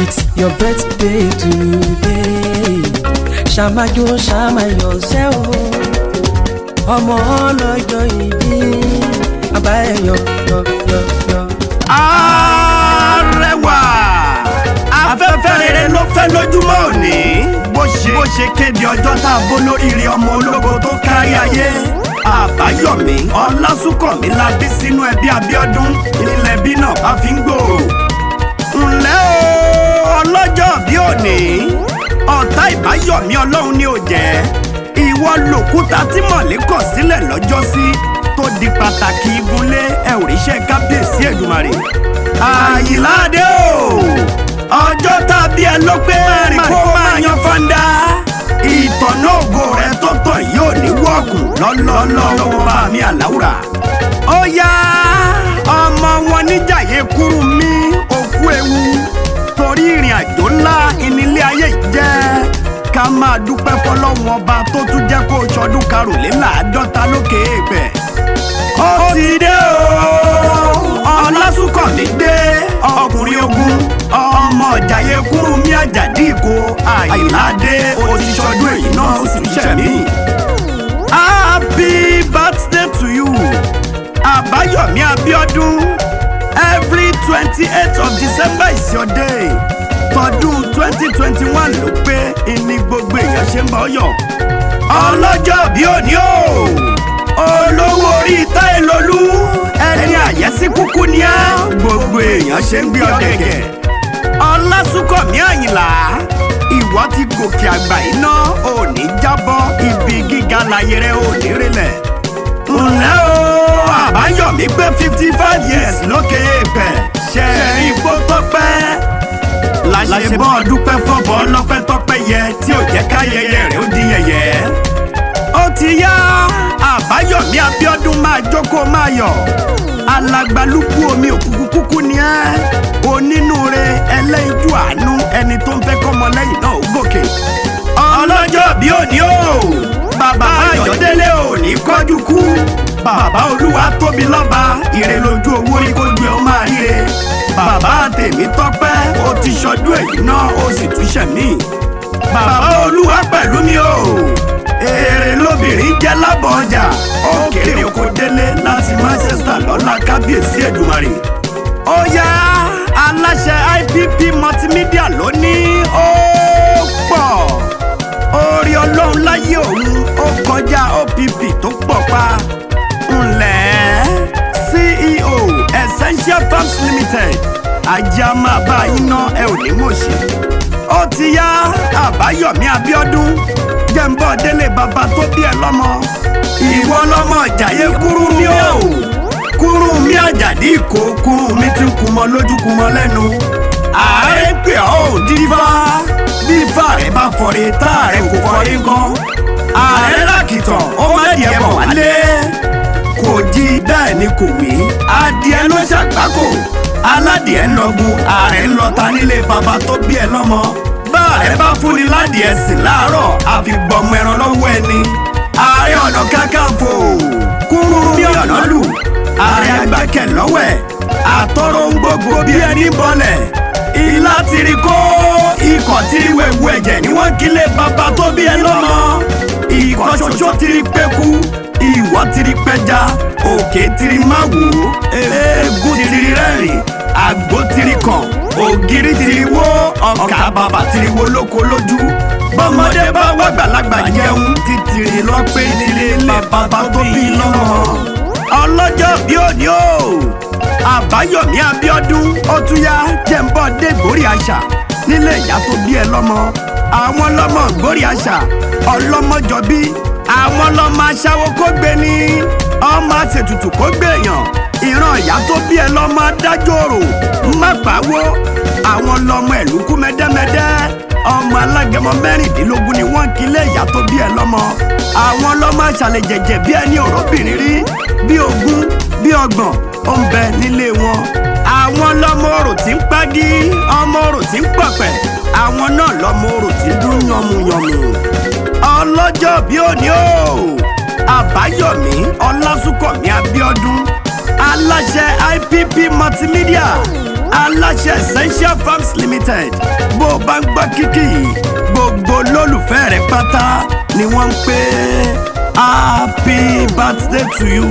It's your birthday today. Ṣàmájó ṣàmáyọ̀ ṣẹ́ o. Ọmọ ọlọ́jọ́ ìbí. Àbá ẹ̀ yọ. Arẹwà afẹ́fẹ́ rere ló fẹ́ lójúmọ́ òní. Bó ṣe kéde ọjọ́ tá a bó lóríire ọmọ ológo tó kárí ayé. Àbáyọ̀mí Ọlásùnkànmí la bí sínú ẹbí Abíọ́dún. Ilẹ̀ bí náà bá fi ń gbòòrò. Ǹlẹ́ o ọlọ́jọ́ bí òní. Ọ̀tá ìbáyọ̀mí Ọlọ́run ni ò jẹ́. Ìwọ lòkúta tí mọ̀lé kọ̀ sílẹ̀ lọ́jọ́sí tó di pàtàkì igunlé ẹ ò ríṣẹ́ kábíyèsí Èdùmàrè. Àyìnládé o ọjọ́ tàbí ẹ ló pé mẹ́rin kó máa yan fanda. Ìtọ̀nà ògo rẹ tó tàn yóò ní wọ́ọ̀kùn lọ́lọ́lọ́wọ́ bá mi Àláùrà. Ó yá ọmọ wọn níjàyè kúrú mi òkú ewu torí ìrìn àjò ńlá ìnílé ayé jẹ́. Ká máa dúpẹ́ fọlọ́run ọba tó tún jẹ́ kó ṣọdún karùnléláàádọ́ta lókè èèpẹ̀. Ó ti dé o Ọlásùnkànmí dé ọkùnrin ogun ọmọ Ìjàyè Kúrúnmí Àjàdí Ìkó Àyìnládé ó ti ṣọdún èyí náà ó sì ṣẹ̀mí. Happy birthday to you Àbáyọ̀mí Abíọ́dún. Every 28th of December is your day. Tọdún 2021 ló pé ìní gbogbo èèyàn ṣe ń bá ọ yọ̀. Ọlọ́jọ́ bí òní o olówó orí Táílolú ẹni àyẹ́sí kúkú ni á gbogbo èèyàn ṣe ń gbé ọ gẹ̀gẹ̀. Ọlásùnkànmí Àyìnlá ìwọ ti gòkè àgbà iná ò ní jábọ́ ibi gíga láyé rẹ ò ní rẹlẹ̀. Ǹlẹ́ o Àbáyọ̀mí pé 55 years lókè èèpẹ̀ ṣe ipò tọ́pẹ́. Láṣẹ bọ́ dúpẹ́ fọ́bọ̀ ọlọ́pẹ́ tọ́pẹ́ yẹ tí ò jẹ́ káyẹyẹ rẹ̀ ó di yẹ̀yẹ́. Ó ti yá Àbáyọ̀mí Abíọ́dún máa jókòó máa yọ̀. Alàgbàlúgbú omi òkúkúkú ni ẹ́. Onínúure ẹlẹ́yinjú àánú ẹni tó ń fẹ́ kọ́mọ lẹ́yìn náà ó gòkè. Ọlọ́jọ́ bí òní o bàbá Ayọ̀délé ò ní kọ́jú kú. Bàbá Olúwa tóbi lọ́ba ire lójú owó ní kó gbé ọ máa ríre. Bàbá tèmi tọ́pẹ́ ó ti ṣọdún èyí náà ó sì tún ṣẹ̀mí. Bàbá Olúwa pẹ̀lú mi o èrè lóbìnrin jẹ́ lábọ̀ ọjà ó kéré oko délé láti Manchester lọ́la kábíyèsí Èdùmàrè. Ó yá aláṣẹ IPP multimedia lónìí ó pọ̀ orí Ọlọ́run láyé òun ó kọjá OPP tó pọ̀ pa. Ǹlẹ́ CEO Essential Farms Limited ajá máa bá yín ná ẹ ò ní mọ̀ọ́ṣe. Ó ti yá Àbáyọ̀mí Abíọ́dún jẹ́nbọ́ délé bàbá tó bí ẹ lọ́mọ. Ìwọ lọ́mọ Ìjàyè Kúrúnmí o Kúrúnmí Àjàdí Ìkó Kúrúnmí tí ń kumọ lójú kumọ lẹ́nu. Ààrẹ pè ọ́ ò dífá bí ifá rẹ̀ bá fọre tá ààrẹ kò fọre ńkọ́. Ààrẹ lákìtàn ó má di ẹbọ wálé. Kò jí bẹ́ẹ̀ ni kò wí adìẹ ló ṣàgbákò aládìẹ ń lọgun ààrẹ ń lọta nílé bàbá tó bí ẹ lọ́mọ. Bá ààrẹ bá fúnni ládìẹ sìn láàárọ̀ àfi gbọmọ ẹran lọ́wọ́ ẹni. Ààrẹ Ọ̀nà Kakanfò Kúrúnmí Ọ̀nàlù ààrẹ agbákẹ̀ lọ́wẹ̀ àtọ́rọ̀ ń gbogbo bí ẹni bọ́lẹ̀. Ilá tiri kó ikọ̀ tiri wẹ̀wù ẹ̀jẹ̀ ni wọ́n kílé bàbá tó bí ẹ lọ́mọ. Ikọ̀ ṣoṣo tiri pẹ́kú ìwọ tiri pẹja òkè tiri máa wò ó eégún tiri rẹ́rìn àgbo tiri kàn ògiri tiri wó ọkà bàbà tiri wo lóko lójú. Bọ́mọdé bá wá gbàlagbà jẹun títìrì lọ́pẹ́ nílé bàbá tó bí lọ́mọ. Ọlọ́jọ́ bí òní o Àbáyọ̀mí Abíọ́dún ó tún yá jẹ́nbọ́ dé gbórí àṣà nílé ìyá tó bí ẹ lọ́mọ. Àwọn lọ́mọ gbórí àṣà ọlọ́mọjọ́bí àwọn lọ́mọ aṣáwó kó gbé ní ọmọ àṣetùtù kó gbèyàn. Ìran ìyá tó bí ẹ lọ́mọ adájọ́rò má pàwó. Àwọn lọ́mọ ẹ̀lúkú mẹ́dẹ́mẹ́dẹ́ ọmọ alágẹmọ mẹ́rìndínlógún ni wọ́n kílé ìyá tó bí ẹ lọ́mọ. Àwọn lọ́mọ aṣàlẹ̀ jẹ̀jẹ̀ bí ẹni òróbìnrin rí bí ogún bí ọgbọ̀n ó ń bẹ nílé wọn. Àwọn lọ́mọ orò tí ń pagi ọmọ orò tí ń pọ̀pẹ̀ àwọn náà lọ́mọ orò tí ń dún yànmùyànmù. Ọlọ́jọ́ bí òní o Àbáyọ̀mí Ọlásùnkànmí Abíọ́dún aláṣẹ IPP multimedia aláṣẹ Essential Farms Limited bó o bá ń gbọ́ kíkì gbogbo olólùfẹ́ rẹ̀ pátá ni wọ́n ń pè happy birthday to you.